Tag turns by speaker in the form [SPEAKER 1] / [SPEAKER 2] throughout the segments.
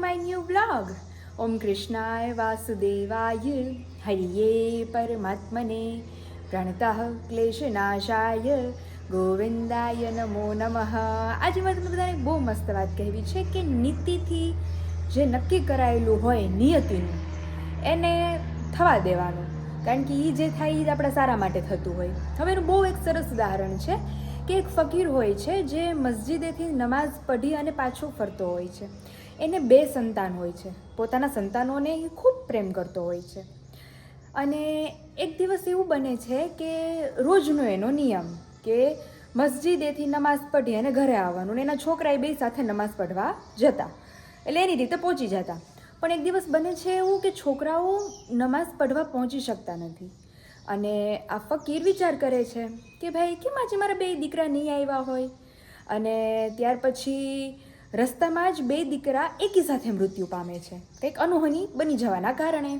[SPEAKER 1] my new vlog. Om Krishnaya Vasudevaya Hariye Paramatmane Pranatah Kleshanashaya ગોવિંદાય નમો નમઃ. આજે મારે તમને બધાને બહુ મસ્ત વાત કહેવી છે કે નીતિથી જે નક્કી કરાયેલું હોય નિયતિનું એને થવા દેવાનું, કારણ કે એ જે થાય એ જ આપણા સારા માટે થતું હોય. હવે એનું બહુ એક સરસ ઉદાહરણ છે કે એક ફકીર હોય છે જે મસ્જિદેથી નમાઝ પઢી અને પાછો ફરતો હોય છે. એને 2 સંતાન હોય છે. પોતાના સંતાનોને એ ખૂબ પ્રેમ કરતો હોય છે. અને એક દિવસ એવું બને છે કે રોજનો એનો નિયમ કે મસ્જિદેથી નમાઝ પઢી અને ઘરે આવવાનું, ને એના છોકરા એ 2 સાથે નમાઝ પઢવા જતા, એટલે એની રીતે પહોંચી જતા. પણ એક દિવસ બને છે એવું કે છોકરાઓ નમાઝ પઢવા પહોંચી શકતા નથી. અને આ ફકીર વિચાર કરે છે કે ભાઈ કેમ આજે મારા 2 દીકરા નહીં આવ્યા હોય. અને ત્યાર પછી રસ્તામાં જ 2 દીકરા એકી સાથે મૃત્યુ પામે છે, કંઈક અનહોની બની જવાના કારણે.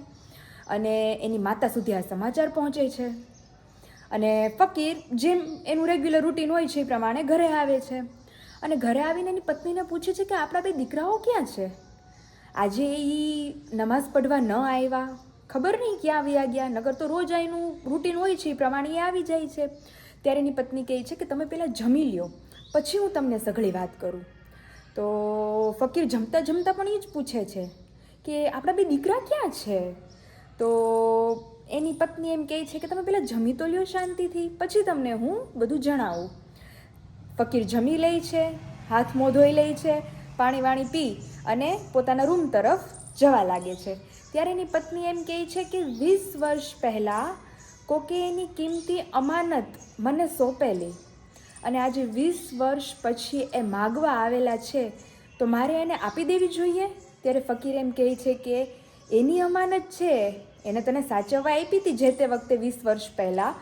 [SPEAKER 1] અને એની માતા સુધી આ સમાચાર પહોંચે છે. અને ફકીર જેમ એનું રેગ્યુલર રૂટીન હોય છે એ પ્રમાણે ઘરે આવે છે. અને ઘરે આવીને એની પત્નીને પૂછે છે કે આપણા 2 દીકરાઓ ક્યાં છે? આજે એ નમાઝ પઢવા ન આવ્યા, ખબર નહીં ક્યાં આવ્યા ગયા, નગર તો રોજ એનું રૂટીન હોય છે એ પ્રમાણે એ આવી જાય છે. ત્યારે એની પત્ની કહે છે કે તમે પહેલાં જમી લ્યો, પછી હું તમને સઘળી વાત કરું. તો ફકીર જમતા જમતા પણ એ જ પૂછે છે કે આપણા 2 દીકરા ક્યાં છે? તો એની પત્ની એમ કહે છે કે તમે પહેલાં જમી તો લ્યો શાંતિથી, પછી તમને હું બધું જણાવું. ફકીર જમી લે છે, હાથ મોં ધોઈ લે છે, પાણી વાણી પી અને પોતાના રૂમ તરફ જવા લાગે છે. ત્યારે એની પત્ની એમ કહે છે કે 20 વર્ષ પહેલાં કોકે એની કિંમતી અમાનત મને સોંપેલી, અને આજે 20 વર્ષ પછી એ માગવા આવેલા છે, તો મારે એને આપી દેવી જોઈએ. ત્યારે ફકીર એમ કહે છે કે એની અમાનત છે, એને તને સાચવવા આપી હતી જે તે વખતે 20 વર્ષ પહેલાં,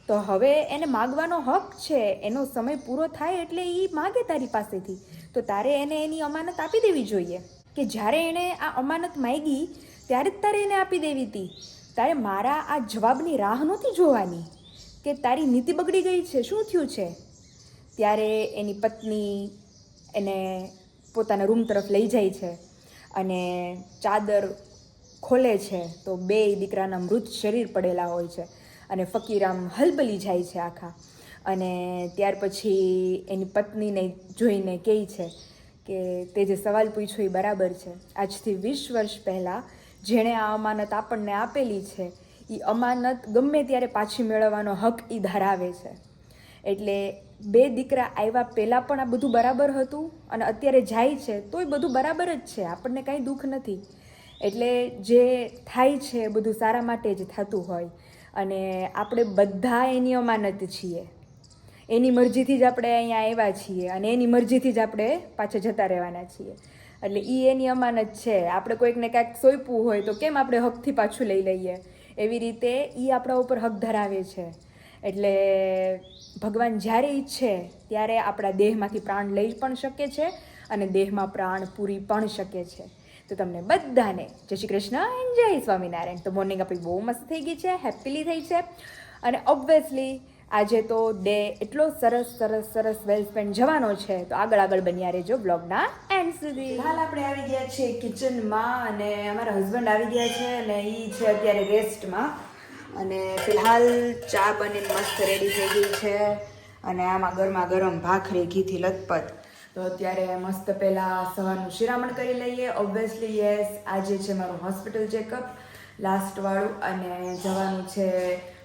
[SPEAKER 1] તો હવે એને માગવાનો હક છે. એનો સમય પૂરો થાય એટલે એ માગે તારી પાસેથી, તો તારે એને એની અમાનત આપી દેવી જોઈએ. કે જ્યારે એણે આ અમાનત માગી ત્યારે જ તારે એને આપી દેવી હતી. તારે મારા આ જવાબની રાહ નહોતી જોવાની કે તારી નીતિ બગડી ગઈ છે, શું થયું છે. ત્યારે એની પત્ની એને પોતાના રૂમ તરફ લઈ જાય છે અને ચાદર ખોલે છે તો 2 દીકરાના મૃત શરીર પડેલા હોય છે. અને ફકીર આમ હલબલી જાય છે આખા. અને ત્યાર પછી એની પત્નીને જોઈને કહે છે કે તે જે સવાલ પૂછ્યો એ બરાબર છે. આજથી 20 વર્ષ પહેલાં જેણે આ અમાનત આપણને આપેલી છે એ અમાનત ગમે ત્યારે પાછી મેળવવાનો હક એ ધરાવે છે. એટલે 2 દીકરા આવ્યા પહેલાં પણ આ બધું બરાબર હતું અને અત્યારે જાય છે તોય બધું બરાબર જ છે, આપણને કાંઈ દુઃખ નથી. એટલે જે થાય છે બધું સારા માટે જ થતું હોય. અને આપણે બધા એની અમાનત છીએ, એની મરજીથી જ આપણે અહીંયા આવ્યા છીએ અને એની મરજીથી જ આપણે પાછા જતા રહેવાના છીએ. એટલે એ એની અમાનત છે. આપણે કોઈકને કાંઈક સોંપ્યું હોય તો કેમ આપણે હકથી પાછું લઈ લઈએ, એવી રીતે એ આપણા ઉપર હક ધરાવે છે. એટલે ભગવાન જ્યારે ઈચ્છે ત્યારે આપણા દેહમાંથી પ્રાણ લઈ પણ શકે છે અને દેહમાં પ્રાણ પૂરી પણ શકે છે. તો તમને બધાને જય શ્રી કૃષ્ણ એન્ડ જય સ્વામિનારાયણ. તો મોર્નિંગ આપણી બહુ મસ્ત થઈ ગઈ છે, હેપીલી થઈ છે. અને ઓબ્વિયસલી આજે તો ડે એટલો સરસ સરસ સરસ વેલ સ્પેન્ડ જવાનો છે, તો આગળ બન્યા રહેજો બ્લોગના એન્ડ સુધી. હાલ આપણે આવી ગયા છીએ કિચનમાં અને અમારા હસબન્ડ આવી ગયા છે અને એ છે અત્યારે રેસ્ટમાં. અને ફિલહાલ ચા બનીને મસ્ત રેડી થઈ ગઈ છે અને આમાં ગરમા ગરમ ભાખરી ઘીથી લથપથ. તો અત્યારે મસ્ત પહેલાં સવારનું શિરામણ કરી લઈએ. ઓબ્વિયસલી યસ, આજે છે મારું હોસ્પિટલ ચેકઅપ લાસ્ટવાળું અને જવાનું છે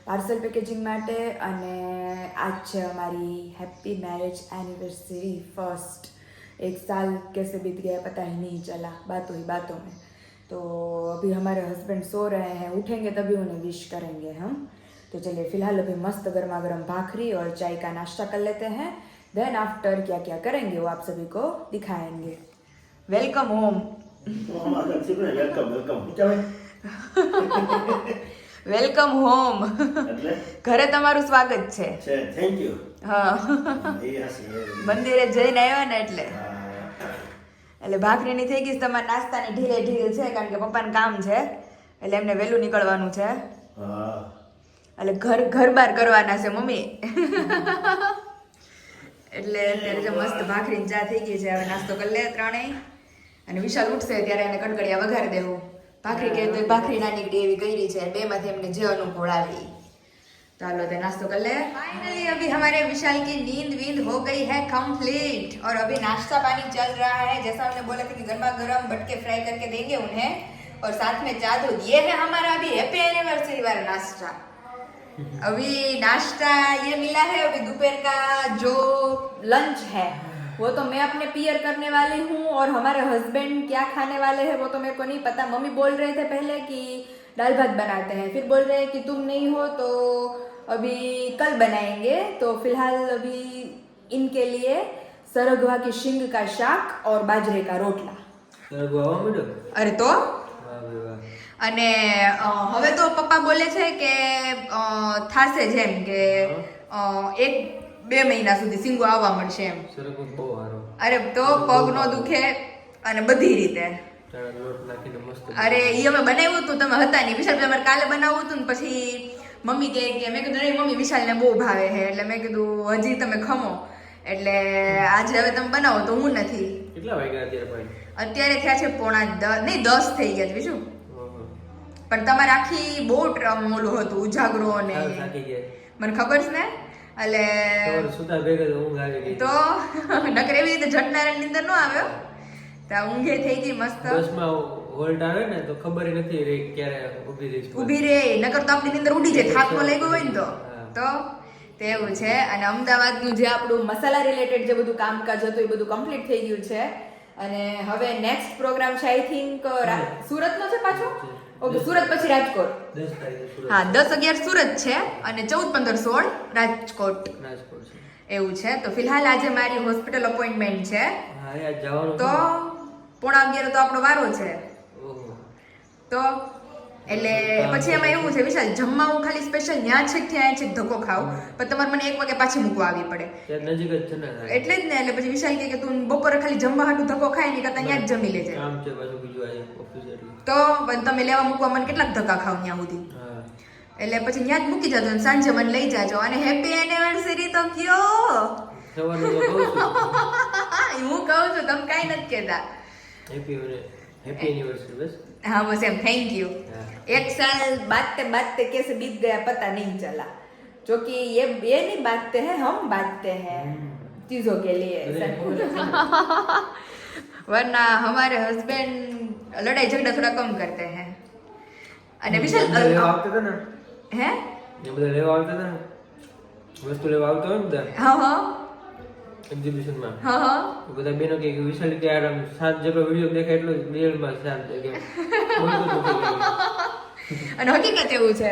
[SPEAKER 1] પાર્સલ પેકેજિંગ માટે. અને આજ છે અમારી હેપ્પી મેરેજ एनिवर्सरी फर्स्ट. 1 साल कैसे बीत गया पता ही नहीं चला बातों ही बातों में. तो अभी हमारे हस्बैंड सो रहे हैं, उठेंगे तभी उन्हें विश करेंगे हम. तो चलिए फिलहाल अभी मस्त गर्मा गर्म भाखरी और चाय का नाश्ता कर लेते हैं. देन आफ्टर क्या क्या करेंगे वो आप सभी को दिखाएंगे. Welcome home. Welcome home. ઘરે તમારું સ્વાગત છે.
[SPEAKER 2] Thank you.
[SPEAKER 1] હા, મંદિરે જઈને આવ્યા ને એટલે ભાખરીની થઈ ગઈ. તમારા નાસ્તાની ઢીલે ઢીલ છે કારણ કે પપ્પાને કામ છે એટલે એમને વહેલું નીકળવાનું છે. એટલે ઘર બાર કરવાના છે મમ્મી. એટલે અત્યારે જો મસ્ત ભાખરી ચા થઈ ગઈ છે. હવે નાસ્તો કરી લે ત્રણેય અને વિશાલ ઉઠશે ત્યારે એને કડકડિયા વઘારી દેવું. ભાખરી કે તો ભાખરી ના નીકળી એવી કરી છે, બેમાંથી એમને જે અનુકૂળ આવી. चलो तो नाश्तो कर ले. फाइनली अभी हमारे विशाल की नींद वींद हो गई है कंप्लीट और अभी नाश्ता पानी चल रहा है. जैसा हमने बोला था कि गर्मा गर्म बटके फ्राई करके देंगे उन्हें और साथ में चा दूध. ये है हमारा अभी हैप्पी एनिवर्सरी वाला नाश्ता. अभी नाश्ता ये मिला है. अभी दोपहर का जो लंच है वो तो मैं अपने पियर करने वाली हूँ और हमारे हस्बैंड क्या खाने वाले हैं वो तो मेरे को नहीं पता. मम्मी बोल रहे थे पहले कि दाल भात बनाते हैं, फिर बोल रहे हैं कि तुम नहीं हो तो अभी कल बनाएंगे. तो फिलहाल अभी इनके लिए सरगवा की शिंग का शाक और बाजरे का रोटला. अरे तो અને હવે તો પપ્પા બોલે છે કે થાશે જેમ કે 1-2 મહિના સુધી સિંગો આવવા મળશે એમ. અરે તો પગ નો દુખે અને બધી રીતે. અરે ઈ અમે બનાવ્યું હતું, તમે હતા નહીં. વિશાલ અમારે કાલે બનાવવું હતું ને પછી મમ્મી કે મેં કીધું નહીં મમ્મી વિશાલને બહુ ભાવે છે એટલે મેં કીધું હજી તમે ખમો એટલે આજે હવે તમે બનાવો તો હું નથી.
[SPEAKER 2] કેટલા વાગ્યા
[SPEAKER 1] અત્યારે થયા છે 9:45 નહીં 10 થઈ ગયા વિશું. પણ તમારે આખી બહુ ઓલું હતું ઉજાગરો ને મને ખબર છે ને એટલે તો નકર એવી રીતે જટનારા નીંદર ન આવ્યો તો ઊંઘે થઈ ગઈ મસ્ત.
[SPEAKER 2] હોલ્ટ આવે ને તો ખબર નથી રહી ક્યારે
[SPEAKER 1] ઊભી રહે નકર તો આપણી નીંદર ઉડી જાય થાક લાગ્યો હોય ને તો તેવું છે. અને અમદાવાદનું જે આપણું મસાલા રિલેટેડ જે બધું કામકાજ હતું એ બધું કમ્પ્લીટ થઈ ગયું છે. અને હવે નેક્સ્ટ પ્રોગ્રામ છે આઈ થિંક સુરતનો છે પાછો. ઓકે સુરત પછી રાજકોટ. 10 11 સુરત છે અને 14 15 16 રાજકોટ એવું છે. તો ફિલહાલ આજે મારી હોસ્પિટલ અપોઇન્ટમેન્ટ છે તો 10:45 તો આપણો વારો છે. તો એટલે પછી એમાં એવું છે વિશાલ જમવા હું ખાલી સ્પેશિયલ ન્યા છે ત્યાં છે ધક્કો ખાવ પણ તમારે મને 1 વાગે પાછી મૂકવા આવી પડે
[SPEAKER 2] નજીક જ છે ને
[SPEAKER 1] એટલે જ ને. એટલે પછી વિશાલ કે તું બપોરે ખાલી જમવા હાટું ધક્કો ખાય ને કરતા ત્યાં જ જમી લેજે.
[SPEAKER 2] કામ છે પાછું બીજું આજે ઓફિસ એટલે
[SPEAKER 1] તો પણ તમે લેવા મૂકવા મને કેટલાક ધક્કા ખાવ ત્યાં સુધી. એટલે પછી ત્યાં જ મૂકી જજો અને સાંજે મને લઈ જાજો. અને હેપી એનિવર્સરી તો કયો
[SPEAKER 2] સવારનું તો કહું છું
[SPEAKER 1] હું કહું છું તમે કાઈ નથી કહેતા.
[SPEAKER 2] हैप्पी एनिवर्सरी बस.
[SPEAKER 1] हाँ बस एम थैंक यू. 1 साल बातते बातते कैसे बीत गया पता नहीं चला. जो कि ये नहीं बांटते हैं हम बांटते हैं चीजों के लिए. वरना हमारे हस्बैंड लड़ाई झगड़ा थोड़ा कम करते हैं. અને વિશાલ
[SPEAKER 2] લેવા આવતા હતા ને
[SPEAKER 1] હે
[SPEAKER 2] એ બધા લેવા આવતા હતા ને વસ્તુ લેવા આવતા હોય ને બધા.
[SPEAKER 1] હા હા
[SPEAKER 2] એક્ઝિબિશન માં.
[SPEAKER 1] હા હા
[SPEAKER 2] તો બધા બેનો કે વિશાલ કે આરામ સાત જેટલો વિડિયો દેખાય એટલો રિયલમાં શાંત કે
[SPEAKER 1] અને હકીકત એવું છે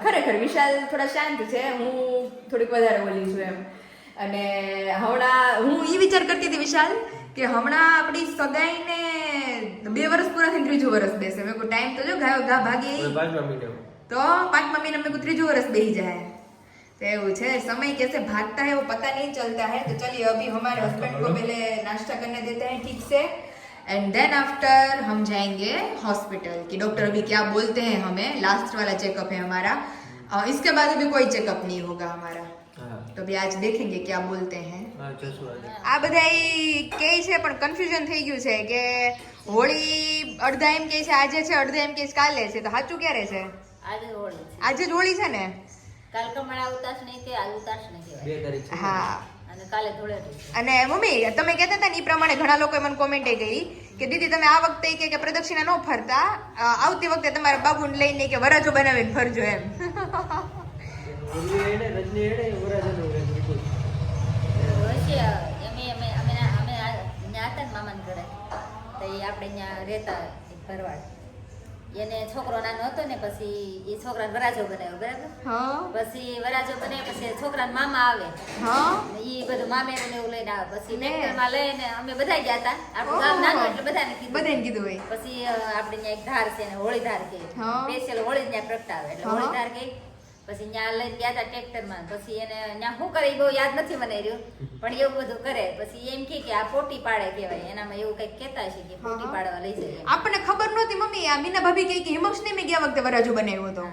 [SPEAKER 1] ખરેખર વિશાલ થોડા શાંત છે, હું થોડીક વધારે બોલી છું એમ. અને હમણાં હું એ વિચાર કરતી હતી વિશાલ કે હમણાં આપણી સગાઈને 2 વર્ષ પૂરા થઈને 3જું વર્ષ બેસે. મેં કોઈ ટાઈમ તો જો ઘા ભાગી તો 5મા મહિના મેં કોઈ 3જું વર્ષ બેસી જાય. तो એવું છે समय कैसे भागता है वो पता नहीं चलता है. तो चलिए अभी हमारे हस्बैंड को पहले नाश्ता करने देते हैं ठीक से एंड देन आफ्टर हम जाएंगे हॉस्पिटल कि डॉक्टर अभी क्या बोलते हैं हमें. लास्ट वाला चेकअप है हमारा, इसके बाद अभी कोई चेकअप नहीं होगा हमारा. तो अभी आज देखेंगे क्या बोलते हैं. આ બધા કહે છે પણ કન્ફ્યુઝન થઈ ગયું છે કે હોળી અડધા એમ કહે છે આજે છે અડધા એમ કહે છે કાલે છે. તો સાચું ક્યારે છે? આજે જ હોળી છે ને.
[SPEAKER 3] કાલ કમળા ઉતાસ નહીં કે આજ ઉતાસ નહીં કહેવાય.
[SPEAKER 2] 2 તારીખ છે.
[SPEAKER 1] હા
[SPEAKER 3] અને કાલે ધૂળેટી.
[SPEAKER 1] અને મમ્મી તમે કહેતા હતા ને એ પ્રમાણે ઘણા લોકોએ મને કોમેન્ટ કરી કે દીદી તમે આ વખતે કે પ્રદક્ષિણા ન ફરતા, આવતી વખતે તમારા બાબુને લઈને કે વરાજો બનાવીને ફરજો એમ.
[SPEAKER 3] મામાને ઘરે તો એ આપણે ત્યાં રહેતા ભરવાડ એને છોકરો નાનો હતો ને પછી એ છોકરાને વરાજો બનાવ્યો બરાબર. પછી વરાજો બને પછી છોકરાને મામા આવે એ બધું મામેરું ને એવું લઈને આવે. પછી ટ્રેક્ટરમાં લઈને અમે બધા ગયા હતા. આપણું ગામ નાનું એટલે બધાને કીધું હોય. પછી આપણે ત્યાં એક ધાર છે ને હોળી ધાર કે સ્પેશિયલ હોળી ત્યાં પ્રગટાવે એટલે હોળી ધાર કે પછી ત્યાં લઈને ગયા હતા ટ્રેક્ટરમાં. પછી એને ત્યાં શું કરે બહુ યાદ નથી મને રહ્યું પણ એવું બધું કરે. પછી એમ કે આ પોટી પાડે કહેવાય એનામાં એવું કઈક કહેતા છે કે પોટી પાડવા લઈ જાય.
[SPEAKER 1] આપણને ખબર નહોતી મમ્મી. આ મીના ભાભી કહે કે હિમક્ષ ને મેં ગયા વખતે વરાજો બનાવ્યો હતો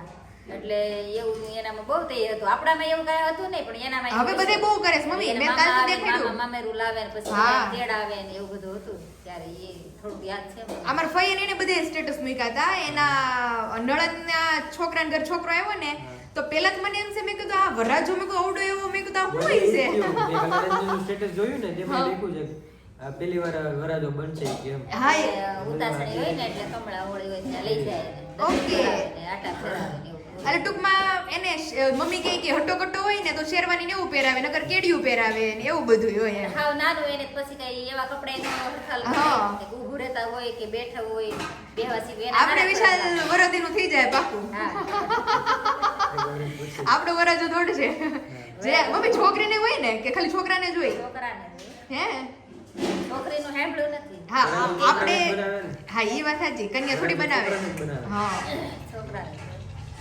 [SPEAKER 3] એટલે એવું એનામાં બહુ તે હતું. આપણામાં એવું કાંઈ હતું નહીં, પણ એનામાં
[SPEAKER 4] હવે બધે બહુ કરે છે મમ્મી. મેં કાલ તો દેખાડ્યું.
[SPEAKER 3] મામેરું લાવે ને પછી તેડાવે ને એવું બધું હતું. ત્યારે એ થોડુંક યાદ છે મને.
[SPEAKER 4] અમાર ફઈ અને એને બધે સ્ટેટસ મૂક્યા હતા. એના નળદના છોકરાના ઘર છોકરો આવ્યો ને તો પેલા જ મને એમ છે, મેં કીધું આ વરાજો મેં કીધું આવડો એવો, મેં કીધું આ શું હોય છે.
[SPEAKER 2] સ્ટેટસ જોયું ને તેમાં લખ્યું છે આ પહેલી વાર વરાજો બનશે કેમ.
[SPEAKER 4] હા
[SPEAKER 3] ઉતાસણી હોય ને એટલે કમળા હોળી હોય ત્યાં લઈ જાય ને
[SPEAKER 4] ઓકે.
[SPEAKER 3] આટા ફેરાવે ને એવું.
[SPEAKER 4] એટલે ટૂંકમાં એને મમ્મી કહે કે હટ્ટો કટ્ટો હોય ને તો શેરવાની ને એવું પહેરાવે, નકર કેડિયું પહેરાવે ને એવું બધું હોય એમ.
[SPEAKER 3] હાવ નાનું એને પછી કઈ એવા કપડા એનો હરખાલ
[SPEAKER 4] હા.
[SPEAKER 3] કે ઊભું રહેતા હોય કે બેઠા હોય બેહવા સીવે
[SPEAKER 4] આપણે વિશાલ વરદીનું થઈ જાય પાકું. આપણો વરાજો દોડ છે. જે મમ્મી છોકરીને હોય ને કે ખાલી છોકરાને જ હોય?
[SPEAKER 3] છોકરાને
[SPEAKER 4] હે
[SPEAKER 3] છોકરીનું હેમ્બલું નથી.
[SPEAKER 4] હા આપણે હા એ વાત સાચી, કન્યા થોડી બનાવે. હા
[SPEAKER 3] છોકરાને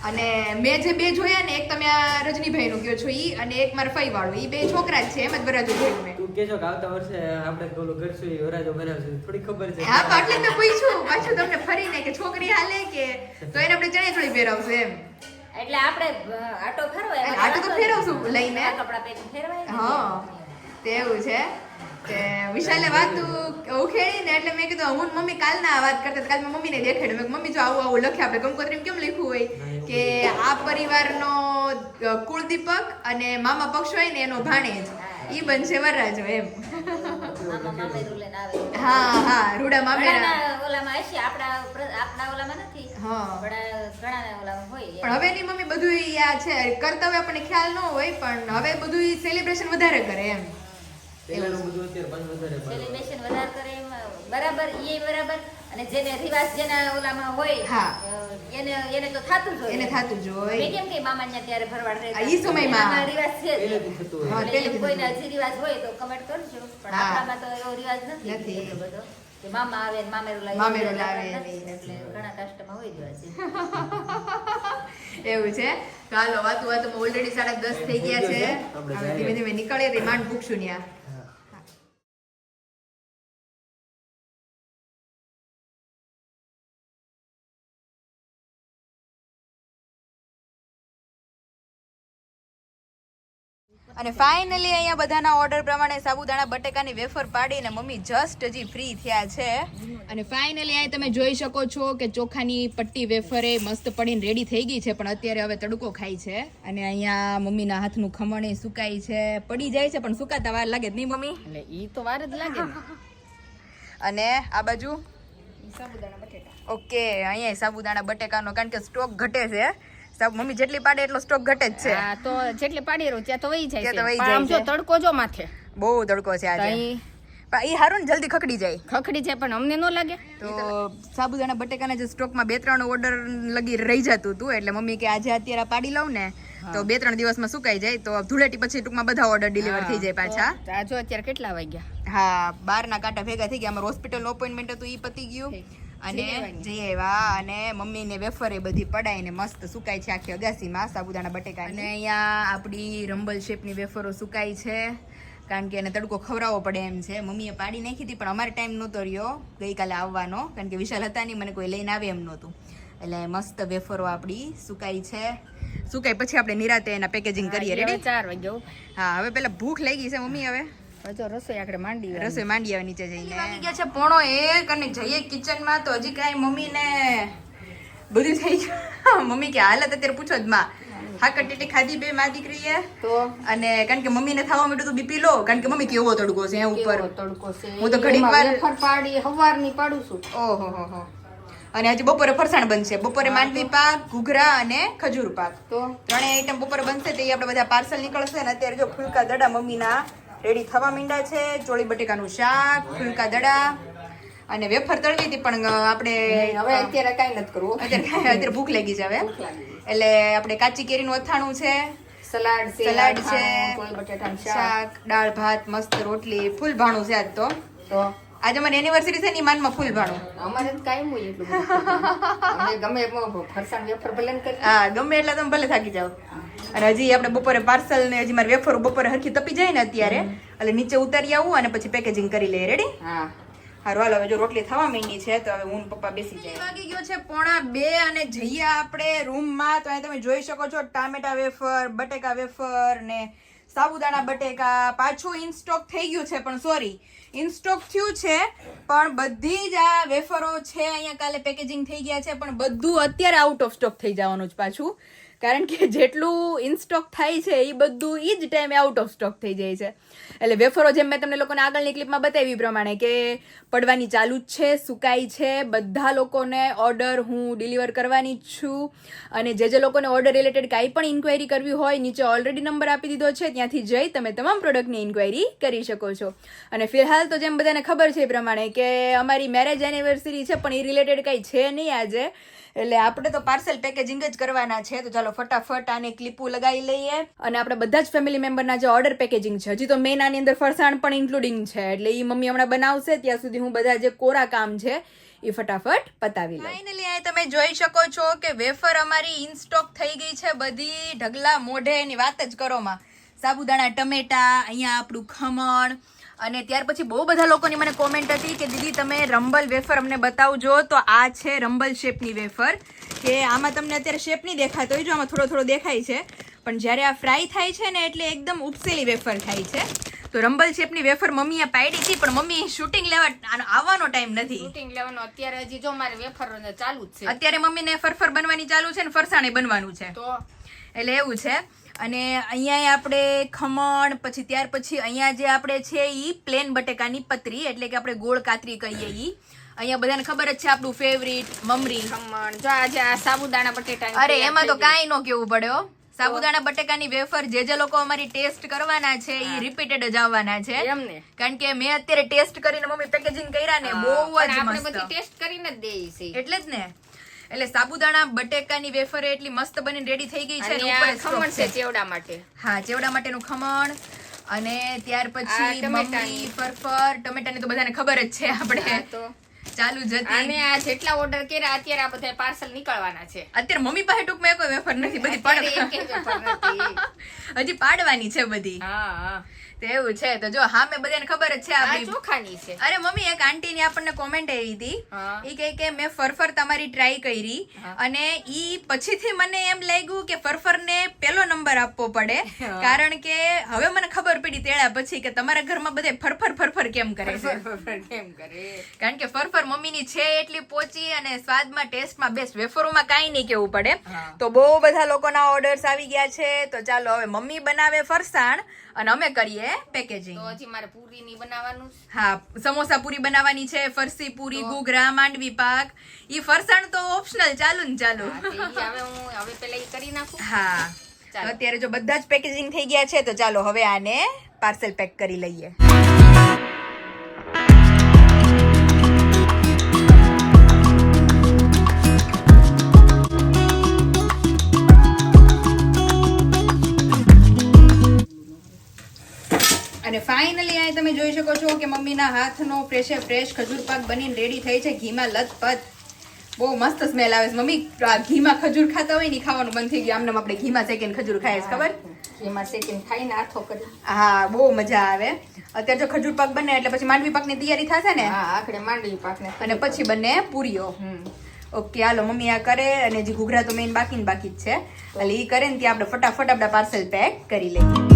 [SPEAKER 4] અને મેં જે બે જોયા ને, એક તમે આ રજનીભાઈ નું કયો છો ઈ, અને એક મારા ફઈ વાળું, ઈ બે છોકરા જ છે. એમ જ વરાજો જોયું મેં.
[SPEAKER 2] તું કેજો કે આવતા વર્ષે આપણે ઓલું કરશું ઈ વરાજો બનાવશું, થોડી ખબર છે.
[SPEAKER 4] હા એટલે મેં પૂછ્યું પાછું તમને ફરીને કે છોકરી હાલે કે તો એને આપણે ચણિયાચોળી પહેરાવશું એમ.
[SPEAKER 3] એટલે આપણે આટો ફેરવાય
[SPEAKER 4] આટો તો ફેરવશું લઈને.
[SPEAKER 3] કપડા પહેરીને ફેરવાય ને.
[SPEAKER 4] હા તેવું છે કે વિશાલે વાત ઉખેડી ને એટલે મેં કીધું હું મમ્મી કાલના આ વાત કરતા કાલ મેં મમ્મીને દેખાડ્યું. મેં મમ્મી જો આવું આવું લખે આપણે કંકોત્રીમાં કેમ લખ્યું હોય કે આ પરિવારનો કુળદીપક અને મામા પક્ષ હોય ને એનો ભાણેજ ઈ બનશે વરરાજો એમ.
[SPEAKER 3] મામા મામેરું લઈને આવે.
[SPEAKER 4] હા હા રૂડા મામેરા.
[SPEAKER 3] ઘણાના ઓલામાં હશે, આપણા ઓલામાં નથી.
[SPEAKER 4] હા
[SPEAKER 3] પણ ઘણાના ઓલામાં હોય.
[SPEAKER 4] પણ હવે ની મમ્મી બધું આ છે કરતા હોય આપણને ખ્યાલ ન હોય, પણ હવે બધું સેલિબ્રેશન વધારે કરે એમ.
[SPEAKER 2] પહેલાનું બધું અત્યારે પાછું વધારે
[SPEAKER 3] સેલિબ્રેશન વધારે કરે એમ બરાબર. એ બરાબર. અને જેને રિવાજ જેના ઓલામાં હોય
[SPEAKER 4] હા.
[SPEAKER 3] એને તો થાતું જ હોય.
[SPEAKER 4] એને થાતું જ હોય.
[SPEAKER 3] મેં કેમ કે મામાને ત્યારે ભરવાડ રહેતા.
[SPEAKER 4] ઈ સમયમાં.
[SPEAKER 3] એનામાં રિવાજ છે જ.
[SPEAKER 2] પહેલેથી થતું હોય.
[SPEAKER 4] હા,
[SPEAKER 3] એટલે
[SPEAKER 4] પહેલેથી
[SPEAKER 3] કોઈને
[SPEAKER 4] થતું
[SPEAKER 3] હજી રિવાજ હોય તો કમેન્ટ કરજો. પણ
[SPEAKER 4] હા.
[SPEAKER 3] આપણામાં તો એવો રિવાજ નથી
[SPEAKER 4] નથી.
[SPEAKER 3] એટલો બધો કે મામા આવે ને મામેરું લાવે.
[SPEAKER 4] મામેરું લાવે ને
[SPEAKER 3] નથી.
[SPEAKER 4] નથી.
[SPEAKER 3] એટલે ઘણા કાસ્ટમાં હોય રિવાજ.
[SPEAKER 4] એવું છે. ચાલો વાતું ઓલરેડી 10:30 થઈ ગયા છે. હવે ધીમે ધીમે નીકળે રિમાન્ડ ભૂખશું ન્યા. અને ફાઇનલી અહીંયા બધાના ઓર્ડર પ્રમાણે સાબુદાણા બટેકાની વેફર પાડીને મમ્મી જસ્ટ હજી ફ્રી થયા છે. અને ફાઇનલી અહીં તમે જોઈ શકો છો કે ચોખાની પટ્ટી વેફરે મસ્ત પડીને રેડી થઈ ગઈ છે, પણ અત્યારે હવે તડકો ખાય છે. અને અહીંયા મમ્મીના હાથનું ખમણ સુકાય છે, પડી જાય છે પણ સુકાતા વાર લાગે જ નહીં મમ્મી?
[SPEAKER 1] એટલે ઈ તો વાર જ લાગે ને.
[SPEAKER 4] અને આ બાજુ
[SPEAKER 1] સાબુદાણા બટેટા.
[SPEAKER 4] ઓકે અહીંયા સાબુદાણા બટેકાનો કારણ કે સ્ટોક ઘટે છે. મમ્મી જેટલી પાડે એટલો સ્ટોક ઘટે જ છે.
[SPEAKER 1] હા તો જેટલે પાડી રહ્યો ત્યાં તો વહી જાય
[SPEAKER 4] ત્યાં તો
[SPEAKER 1] છે.
[SPEAKER 4] વહી
[SPEAKER 1] પણ આમ
[SPEAKER 4] જાય
[SPEAKER 1] જો તડકો જો માથે
[SPEAKER 4] બહુ તડકો છે આજે.
[SPEAKER 1] તઈ
[SPEAKER 4] પણ ઈ હારું ને જલ્દી ખકડી જાય.
[SPEAKER 1] ખખડી જાય પણ અમને ન લાગે.
[SPEAKER 4] તો સાબુદાણા બટેકાના જે સ્ટોકમાં 2-3 ઓર્ડર લગી રહી જતું હતું એટલે મમ્મી કે આજે અત્યારે પાડી લઉં ને તો 2-3 દિવસમાં સુકાઈ જાય તો ધૂળેટી પછી ટૂંકમાં બધા ઓર્ડર ડિલિવર થઈ જાય પાછા.
[SPEAKER 1] તો આ જો અત્યારે કેટલા વાગ્યા?
[SPEAKER 4] હા 12 કાંટા ભેગા થઈ ગયા. અમારે હોસ્પિટલનું અપોઇન્ટમેન્ટ હતું ઈ પતી ગયું અને જઈ આવ્યા. અને મમ્મીને વેફરે બધી પડાઈને મસ્ત સુકાય છે આખી અગાસીમાં સાબુદાણા બટેકા. અને અહીંયા આપણી રંબલ શેપની વેફરો સુકાય છે કારણ કે એને તડકો ખવડાવવો પડે એમ છે. મમ્મીએ પાડી નાખી હતી પણ અમારે ટાઈમ નહોતો રહ્યો ગઈકાલે આવવાનો કારણ કે વિશાલ હતા નહીં, મને કોઈ લઈને આવે એમ નહોતું. એટલે મસ્ત વેફરો આપણી સુકાઈ છે. સુકાઈ પછી આપણે નિરાતે એના પેકેજિંગ કરીએ. રેડી?
[SPEAKER 1] 4 વાગ્યા.
[SPEAKER 4] હા હવે પેલા ભૂખ લાગી છે મમ્મી. હવે
[SPEAKER 1] જો રસોઈ આપણે માંડી
[SPEAKER 4] રસોઈ માંડી આવે નીચે જઈને. વાગી ગયા છે 1:30 અને જઈએ કિચનમાં તો હજી કાંઈ મમ્મીને બધું થઈ ગયું. મમ્મી કે હાલત અત્યારે પૂછો જ માં. હાકર ટીટી ખાધી બે માં દીકરીએ
[SPEAKER 1] તો
[SPEAKER 4] અને કારણ કે મમ્મીને થવા માંડ્યું તો બીપી લો કારણ કે મમ્મી કેવો તડકો છે ઉપર.
[SPEAKER 1] તડકો છે.
[SPEAKER 4] હું તો ઘડીક વાર
[SPEAKER 1] વેફર પાડી સવારની પાડું છું.
[SPEAKER 4] ઓહો હો હો. અને હજી બપોરે ફરસાણ બનશે. બપોરે માંડવી પાક, ઘૂઘરા અને ખજૂર પાક
[SPEAKER 1] તો
[SPEAKER 4] 3 આઈટમ બપોરે બનશે. તે આપણે બધા પાર્સલ નીકળશે ને અત્યારે જો ફુલકા દડા મમ્મીના રેડી થવા માંડ્યા છે. ચોળી બટેકાનું શાક, ફુલકા દડા અને વેફર તળવી હતી પણ આપણે
[SPEAKER 1] હવે અત્યારે કાંઈ નથી કરવું.
[SPEAKER 4] અત્યારે ભૂખ લાગી છે હવે એટલે આપણે કાચી કેરીનું અથાણું છે,
[SPEAKER 1] સલાડ છે,
[SPEAKER 4] સલાડ છે,
[SPEAKER 1] ચોળી બટેટાનું
[SPEAKER 4] શાક, દાળ ભાત, મસ્ત રોટલી, ફૂલ ભાણું છે આજ તો.
[SPEAKER 1] તો
[SPEAKER 4] આજે મને એનિવર્સરી છે ને માનમાં ફૂલ ભાણું.
[SPEAKER 1] અમારે તો કાંઈ હોય એટલું બધું. અમે ગમે એમ ફરસાણ વેફર ભલે ને કરીએ.
[SPEAKER 4] હા ગમે એટલે તમે ભલે થાકી જાઓ. અને હજી આપણે બપોરે પાર્સલ ને હજી મારે વેફરો બપોરે હરખી તપી જાય ને અત્યારે એટલે નીચે ઉતારી આવું અને પછી પેકેજિંગ કરી લઈએ. રેડી?
[SPEAKER 1] હા
[SPEAKER 4] હારું હાલો, હવે જો રોટલી થવા માંડી છે તો હવે હું ને પપ્પા બેસી જાય. વાગી ગયો છે 1:30 અને જઈએ આપણે રૂમમાં. તો અહીં તમે જોઈ શકો છો ટામેટા વેફર, બટેકા વેફર ને સાબુદાણા બટેકા પાછું ઇન સ્ટોક થઈ ગયું છે. પણ સોરી, ઇન સ્ટોક થયું છે પણ બધી જ આ વેફરો છે અહીંયા કાલે પેકેજિંગ થઈ ગયા છે, પણ બધું અત્યારે આઉટ ઓફ સ્ટોક થઈ જવાનું છે પાછું. કારણ કે જેટલું ઇન સ્ટોક થાય છે એ બધું એ જ ટાઈમે આઉટ ઓફ સ્ટોક થઈ જાય છે. એટલે વેફરો જેમ મેં તમને લોકોને આગળની ક્લિપમાં બતાવી પ્રમાણે કે પડવાની ચાલુ જ છે, સુકાઈ છે. બધા લોકોને ઓર્ડર હું ડિલિવર કરવાની જ છું. અને જે લોકોને ઓર્ડર રિલેટેડ કાંઈ પણ ઇન્ક્વાયરી કરવી હોય, નીચે ઓલરેડી નંબર આપી દીધો છે, ત્યાંથી જઈ તમે તમામ પ્રોડક્ટની ઇન્ક્વાયરી કરી શકો છો. અને ફિલહાલ તો જેમ બધાને ખબર છે એ પ્રમાણે કે અમારી મેરેજ એનિવર્સરી છે, પણ એ રિલેટેડ કંઈ છે નહીં આજે. એટલે આપણે તો પાર્સલ પેકેજિંગ જ કરવાના છે. તો ચાલો ફટાફટ આને ક્લિપું લગાવી લઈએ. અને આપણે બધા જ ફેમિલી મેમ્બરના જે ઓર્ડર પેકેજિંગ છે, હજી તો મેન આની અંદર ફરસાણ પણ ઇન્ક્લુડિંગ છે. એટલે એ મમ્મી હમણાં બનાવશે, ત્યાં સુધી હું બધા જે કોરા કામ છે એ ફટાફટ પતાવી લઉં. ફાઇનલી આ તમે જોઈ શકો છો કે વેફર અમારી ઇન સ્ટોક થઈ ગઈ છે બધી. ઢગલા મોઢે એની વાત જ કરોમાં. સાબુદાણા ટમેટા, અહીંયા આપણું ખમણ. અને ત્યાર પછી બહુ બધા લોકોની મને કોમેન્ટ હતી કે દીદી તમે રંબલ વેફર અમને બતાવજો. તો આ છે રંબલ શેપની વેફર, કે આમાં તમને અત્યારે શેપ નહીં દેખાતો હોય, જો આમાં થોડો થોડો દેખાય છે, પણ જ્યારે આ ફ્રાય થાય છે ને એટલે એકદમ ઉપસેલી વેફર થાય છે. તો રંબલ શેપની વેફર મમ્મીએ પાડી હતી, પણ મમ્મી શૂટિંગ લેવા આવવાનો ટાઈમ નથી.
[SPEAKER 3] શૂટિંગ લેવાનો અત્યારે હજી જો મારે વેફર ચાલુ જ છે.
[SPEAKER 4] અત્યારે મમ્મીને ફરફર બનવાની ચાલુ છે ને ફરસાણે બનવાનું છે, તો એટલે એવું છે. અને અહીંયા આપણે ખમણ, પછી ત્યાર પછી અહીંયા જે આપણે છે ઈ પ્લેન બટેકાની પતરી, એટલે કે આપણે ગોળ કાતરી કહીએ ઈ. અહીંયા બધાને ખબર જ છે આપણું ફેવરિટ મમરી
[SPEAKER 3] ખમણ. જો આજે આ સાબુદાણા બટેટા,
[SPEAKER 4] અરે એમાં તો કાંઈ ન કેવું પડે હો. સાબુદાણા બટેકાની વેફર જે લોકો અમારી ટેસ્ટ કરવાના છે એ રિપીટેડ જ આવવાના છે. કારણ કે મેં અત્યારે ટેસ્ટ કરીને મમ્મી પેકેજિંગ કર્યા ને બહુ જ મસ્ત.
[SPEAKER 3] બધી ટેસ્ટ કરીને જ દેઈ છે
[SPEAKER 4] એટલે જ ને. એટલે સાબુદાણા બટેકાની વેફર એટલી મસ્ત બનીને રેડી થઈ ગઈ છે.
[SPEAKER 3] ખમણ છે ચેવડા માટે.
[SPEAKER 4] હા, ચેવડા માટેનું ખમણ. અને ત્યાર પછી મમરી, ફરફર, ટમેટાની તો બધાને ખબર જ છે આપણે તો ચાલુ જ હતી.
[SPEAKER 3] અને આ જેટલા ઓર્ડર કર્યા અત્યારે આ બધા પાર્સલ નીકળવાના છે.
[SPEAKER 4] અત્યારે મમ્મી પાસે ટૂંકમાં કોઈ વેફર નથી, બધી હજી પાડવાની છે બધી.
[SPEAKER 3] હા,
[SPEAKER 4] એવું છે. તો જો હા મેં બધાને ખબર જ છે આપણી
[SPEAKER 3] ચોખાની છે.
[SPEAKER 4] અરે મમ્મી એક આંટી ની આપણને કોમેન્ટ આવી હતી, ઈ કહે કે મેં ફરફર તમારી ટ્રાય કરી અને ઈ પછીથી મને એમ લાગ્યું કે ફરફર ને પેલો નંબર આપવો પડે, કારણ કે હવે મને ખબર પડી તેડા પછી કે તમારા ઘરમાં બધા ફરફર ફરફર કેમ કરે છે. કારણ કે ફરફર મમ્મીની છે એટલી પોચી અને સ્વાદમાં ટેસ્ટમાં બેસ્ટ. વેફરોમાં કાંઈ નહીં કેવું પડે. તો બહુ બધા લોકોના ઓર્ડર્સ આવી ગયા છે. તો ચાલો હવે મમ્મી બનાવે ફરસાણ અને અમે કરીએ પેકેજિંગ.
[SPEAKER 3] તો હજી મારે પૂરી ની બનાવવાનું.
[SPEAKER 4] હા, સમોસા પૂરી બનાવવાની છે, ફરસી પૂરી, ઘૂઘરા, માંડવી પાક. ઈ ફરસાણ તો ઓપ્શનલ ચાલુ ને ચાલુ.
[SPEAKER 3] હવે પેલા ઈ કરી નાખું.
[SPEAKER 4] હા, અત્યારે જો બધા જ પેકેજિંગ થઈ ગયા છે તો ચાલો હવે આને પાર્સલ પેક કરી લઈએ. અને ફાઇનલી આ તમે જોઈ શકો છો કે મમ્મીના હાથનો ફ્રેશ ખજૂર પાક બનીને રેડી થઈ છે ઘીમાં લથપથ. બહુ મસ્ત સ્મેલ આવે છે. મમ્મી ઘીમાં ખજૂર ખાતા હોય ને ખાવાનું બંધ થઈ ગયું. આમને આપણે ઘીમાં શેકીને ખજૂર ખાઈએ ખબર?
[SPEAKER 3] ઘીમાં શેકીને ખાઈને આથો કરી.
[SPEAKER 4] હા, બહુ મજા આવે. અત્યારે જો ખજૂર પાક બને એટલે પછી માંડવી પાકની તૈયારી થશે ને.
[SPEAKER 3] હા, આખરે માંડવી પાકને
[SPEAKER 4] અને પછી બને પૂરીઓ. ઓકે, હાલો મમ્મી આ કરે અને જે ઘૂઘરા તો મેઇન બાકી જ છે. એટલે એ કરે ને ત્યાં આપણે ફટાફટ આપણા પાર્સલ પેક કરી લઈએ.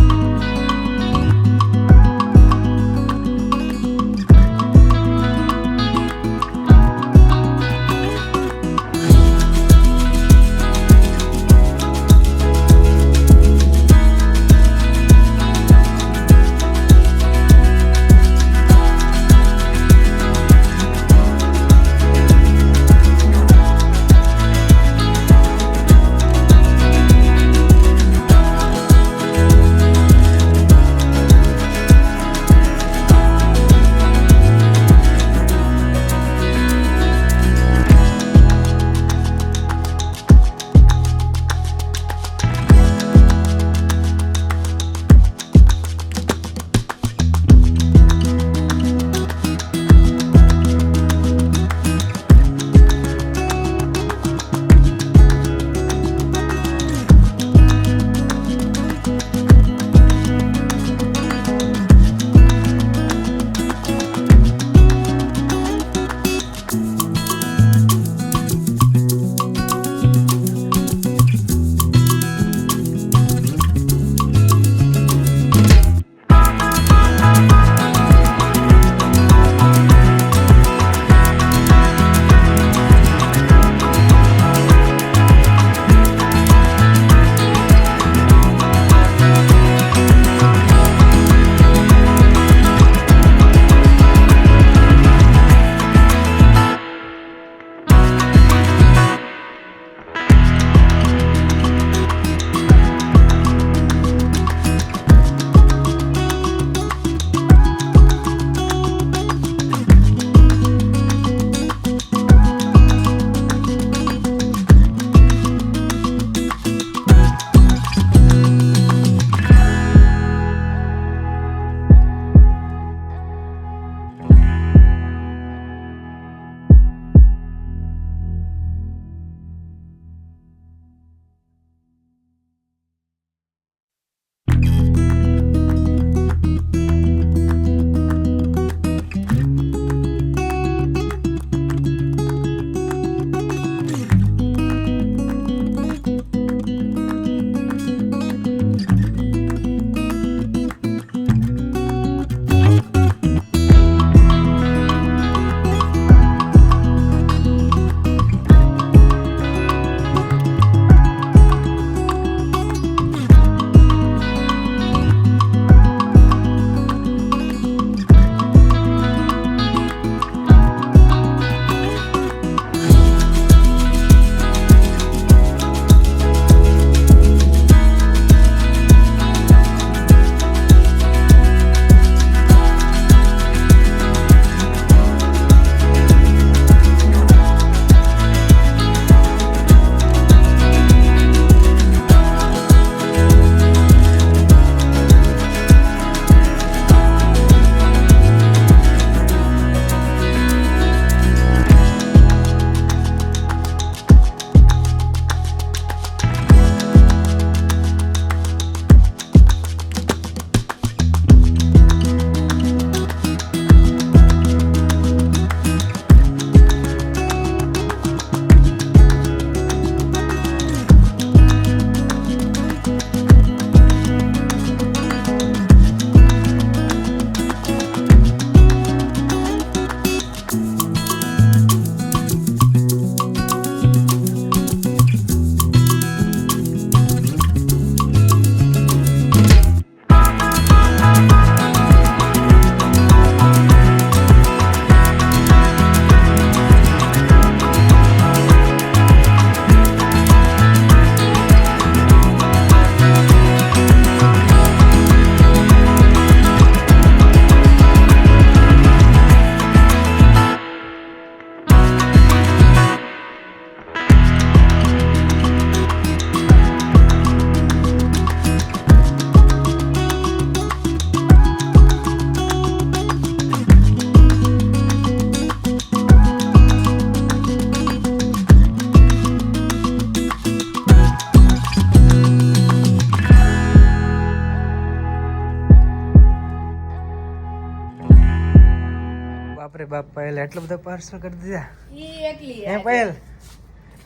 [SPEAKER 2] બાપરે બાપ પાયલ એટલા બધા પાર્સલ કરી દીધા
[SPEAKER 4] ઈ એકલી
[SPEAKER 2] હે પાયલ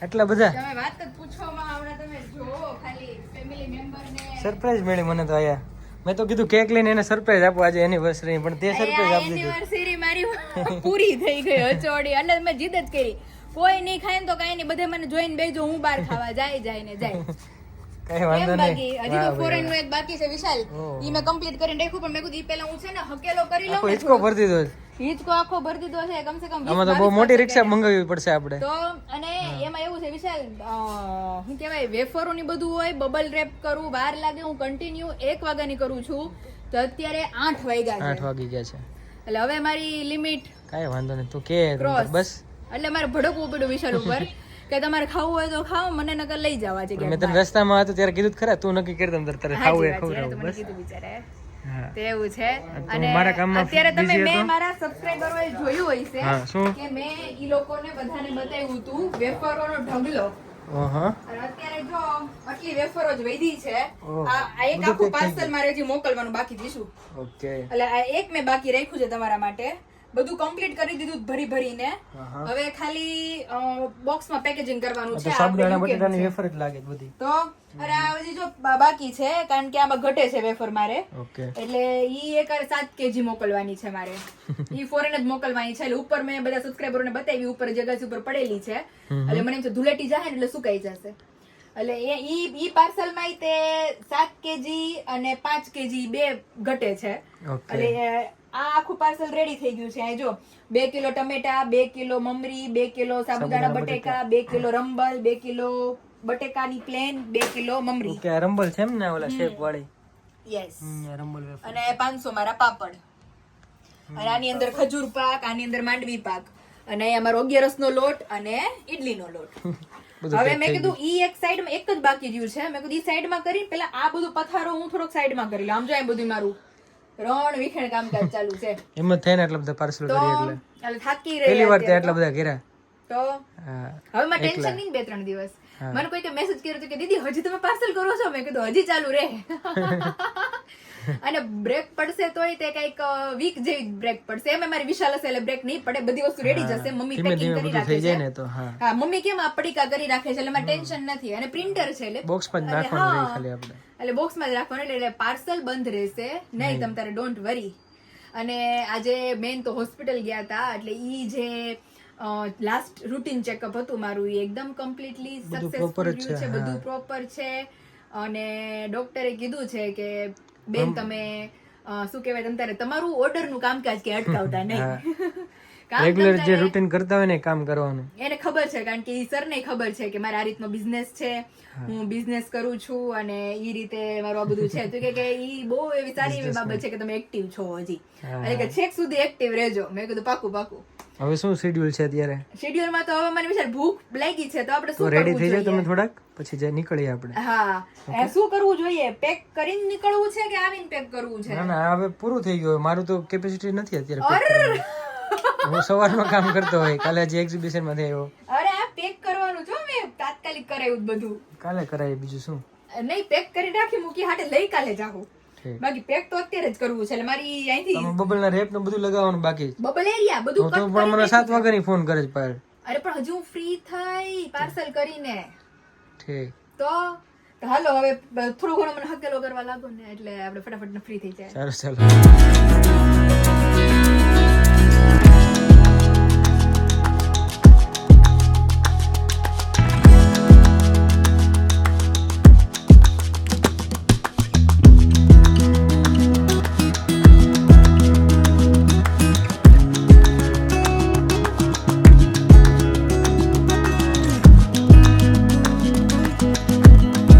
[SPEAKER 2] એટલા બધા
[SPEAKER 4] તમે વાત જ પૂછવામાં આવડે તમે જો ખાલી ફેમિલી મેમ્બર ને
[SPEAKER 2] સરપ્રાઈઝ મળી મને તો આયા મેં તો કીધું કેક લઈને એને સરપ્રાઈઝ આપો આજે એનિવર્સરી પણ તે સરપ્રાઈઝ આપી દીધું
[SPEAKER 4] એનિવર્સરી મારી પૂરી થઈ ગઈ હચોડી અને મેં જીદ જ કરી કોઈ નહીં ખાય ને તો કાઈ નહીં બધે મને જોઈને બેજો હું બહાર ખાવા જાય ને જાય
[SPEAKER 2] કઈ વાંધો
[SPEAKER 4] એમ બાકી
[SPEAKER 2] નહીં
[SPEAKER 4] હજી તો ફોરેન નું એક બાકી છે વિશાલ ઈ મેં કમ્પ્લીટ કરીને રાખ્યું પણ મેં કીધું ઈ પહેલા હું છે ને હકેલો કરી લઉં
[SPEAKER 2] હિચકો ભરી દીધો
[SPEAKER 4] હિચકો આખો ભરી દીધો છે કમસે કમ
[SPEAKER 2] આમાં તો બહુ મોટી રિક્ષા મંગાવવી પડશે આપણે
[SPEAKER 4] તો અને એમાં એવું છે વિશાલ શું કહેવાય વેફરો ની બધું હોય બબલ રેપ કરું વાર લાગે હું કન્ટિન્યુ 1 વાગ્યાની કરું છું તો અત્યારે 8 વાગ્યા છે
[SPEAKER 2] 8 વાગી ગયા છે
[SPEAKER 4] એટલે હવે મારી લિમિટ
[SPEAKER 2] કાઈ વાંધો નહીં તું કે બસ
[SPEAKER 4] એટલે મારે ભડકવું પડ્યું વિશાલ ઉપર કે તમારે ખાવું હોય તો ખાઓ મને નકર લઈ જવા છે
[SPEAKER 2] મેં તને રસ્તામાં હતો ત્યારે કીધું ખરા તું નક્કી કરી દમ તારે ખાવું એ ખવડાવું
[SPEAKER 4] મને
[SPEAKER 2] બસ
[SPEAKER 4] કીધું બિચારે
[SPEAKER 2] હા
[SPEAKER 4] તેવું છે
[SPEAKER 2] તો
[SPEAKER 4] અને
[SPEAKER 2] મારા કામમાં
[SPEAKER 4] અત્યારે તમે
[SPEAKER 2] busy હતો.
[SPEAKER 4] મેં મારા સબસ્ક્રાઇબરો એ જોયું હશે
[SPEAKER 2] હા શું
[SPEAKER 4] કે મેં ઈ લોકોને બધાને બતાવ્યું હતું વેફરોનો ઢગલો
[SPEAKER 2] ઓહો
[SPEAKER 4] અને અત્યારે જો આટલી વેફરો જ વધી છે
[SPEAKER 2] ઓહ,
[SPEAKER 4] આ એક આખું પાર્સલ મારે હજી મોકલવાનું બાકી છે શું
[SPEAKER 2] ઓકે
[SPEAKER 4] એટલે આ એક મેં બાકી રાખ્યું છે તમારા માટે બધું કમ્પ્લીટ કરી દીધું ભરી ભરીને હવે ખાલી બોક્સમાં પેકેજિંગ કરવાનું છે
[SPEAKER 2] તો સાબુદાણા બટેટાની વેફર જ લાગે છે બધી
[SPEAKER 4] તો અરે આ બધી જો બાકી છે કારણ કે આમાં ઘટે છે વેફર મારે
[SPEAKER 2] ઓકે
[SPEAKER 4] એટલે ઈ એક 7 kg મોકલવાની છે મારે ઈ ફોરેન જ મોકલવાની છે એટલે ઉપર મેં બધા સબસ્ક્રાઇબરોને બતાવી ઉપર જગ્યા ઉપર પડેલી છે એટલે મને એમ છે ધૂળેટી જાય ને એટલે સુકાઈ જશે એટલે ઈ પાર્સલ માં તે 7 kg અને 5 kg બે ઘટે છે એટલે આ આખું પાર્સલ રેડી થઈ ગયું છે જો 2 કિલો ટમેટા 2 કિલો મમરી 2 કિલો સાબુદાણા બટેકા 2 કિલો રંબલ 2 કિલો બટેકાની પ્લેન 2 કિલો મમરી
[SPEAKER 2] ઓકે રંબલ છે એમ ને ઓલા શેપ વાળી
[SPEAKER 4] યસ
[SPEAKER 2] રંબલ વેફર
[SPEAKER 4] અને 500 મારા પાપડ અને આની અંદર ખજૂર પાક આની અંદર માંડવી પાક અને અહીંયા મારો 11 નો લોટ અને ઈડલીનો લોટ હવે મેં કીધું ઈ એક સાઈડમાં એક જ બાકી રહ્યું છે મેં કીધું ઈ સાઈડમાં કરીને પેલા આ બધું પથારો હું થોડોક સાઈડમાં કરી લઉં આમ જો એમ બધું મારું રણ વિખેણ કામકાજ ચાલુ છે
[SPEAKER 2] એમ જ થઈને એટલા બધા પાર્સલ
[SPEAKER 4] તો
[SPEAKER 2] કરી
[SPEAKER 4] એટલે થાકી રહી
[SPEAKER 2] પહેલી વાર તે એટલા બધા ઘેરા
[SPEAKER 4] તો
[SPEAKER 2] હા
[SPEAKER 4] હવે માં ટેન્શન નહીં 2-3 દિવસ મને કોઈ કે મેસેજ કર્યો હતો કે દીદી હજી તમે પાર્સલ કરો છો મેં કીધું હજી ચાલુ રહે અને બ્રેક પડશે તોય તે કઈક વીક જેવી બ્રેક પડશે એમ મારી વિશાલ હશે એટલે બ્રેક નહીં પડે બધી વસ્તુ રેડી જશે મમ્મી પેકિંગ કરી રાખે
[SPEAKER 2] થઈ
[SPEAKER 4] છે
[SPEAKER 2] જાય ને તો હા
[SPEAKER 4] હા મમ્મી કેમ આ પડીકા કરી રાખે છે એટલે મારે ટેન્શન નથી અને પ્રિન્ટર છે એટલે
[SPEAKER 2] બોક્સ માં જ નાખવાનું રહે ખાલી આપણે
[SPEAKER 4] એટલે બોક્સમાં જ રાખવાનું એટલે પાર્સલ બંધ રહેશે નહીં તમ તારે ડોન્ટ વરી અને આજે મેન તો હોસ્પિટલ ગયા હતા એટલે ઈ જે લાસ્ટ રૂટીન ચેકઅપ હતું મારું એ એકદમ કમ્પ્લીટલી સક્સેસફુલ રહ્યું છે બધું પ્રોપર છે અને ડોક્ટરે કીધું છે કે બેન તમે શું કહેવાય તમ તારે તમારું ઓર્ડર નું કામકાજ કે અટકાવતા નહીં
[SPEAKER 2] રેગ્યુલર જે રૂટીન કરતા હોય ને કામ કરવાનું
[SPEAKER 4] એને ખબર છે કારણ કે ઈ સરને ખબર છે કે મારે આ રીતનો બિઝનેસ છે હું બિઝનેસ કરું છું અને ઈ રીતે મારું આ બધું છે તો કે ઈ બહુ એવી સારી એવી બાબત છે કે તમે એક્ટિવ છો હજી એટલે કે છેક સુધી એક્ટિવ રહેજો મેં કીધું પાકું
[SPEAKER 2] હવે શું શેડ્યુલ છે અત્યારે
[SPEAKER 4] શેડ્યુલ માં તો હવે મને વિચાર ભૂખ લાગી છે તો આપણે
[SPEAKER 2] તો
[SPEAKER 4] શું
[SPEAKER 2] રેડી
[SPEAKER 4] કરવું
[SPEAKER 2] થઈ જાય તમે
[SPEAKER 4] જોઈએ
[SPEAKER 2] થોડાક પછી જે નીકળીએ આપણે
[SPEAKER 4] હા શું કરવું જોઈએ પેક કરીને નીકળવું છે કે આવીને પેક કરવું છે
[SPEAKER 2] ના ના હવે પૂરું થઈ ગયું મારું તો કેપેસિટી નથી અત્યારે pack કરવાની. હું સવારમાં કામ કરતો હોય કાલે જે એક્ઝિબિશન માં થયો
[SPEAKER 4] અરે આ પેક કરવાનું છો મેં તાત્કાલિક કરાયું બધું
[SPEAKER 2] કાલે કરાય બીજું શું
[SPEAKER 4] નહીં પેક કરી રાખી મૂકી હાટે લઈ કાલે જાઉં
[SPEAKER 2] ઠીક
[SPEAKER 4] બાકી પેક તો અત્યારે જ કરવું છે એટલે મારી અહીંથી
[SPEAKER 2] તમે બબલ ના રેપ ને બધું લગાવવાનું બાકી છે.
[SPEAKER 4] બબલ એરિયા બધું
[SPEAKER 2] તો પણ મને 7 વાગ્યાની ફોન કરે છે પાર
[SPEAKER 4] અરે પણ હજુ હું ફ્રી થઈ પાર્સલ કરીને
[SPEAKER 2] ઠીક
[SPEAKER 4] તો હાલો હવે થોડું ઘણું મને હકેલો કરવા લાગો ને એટલે આપણે ફટાફટ ફ્રી થઈ જાય
[SPEAKER 2] સારું ચાલો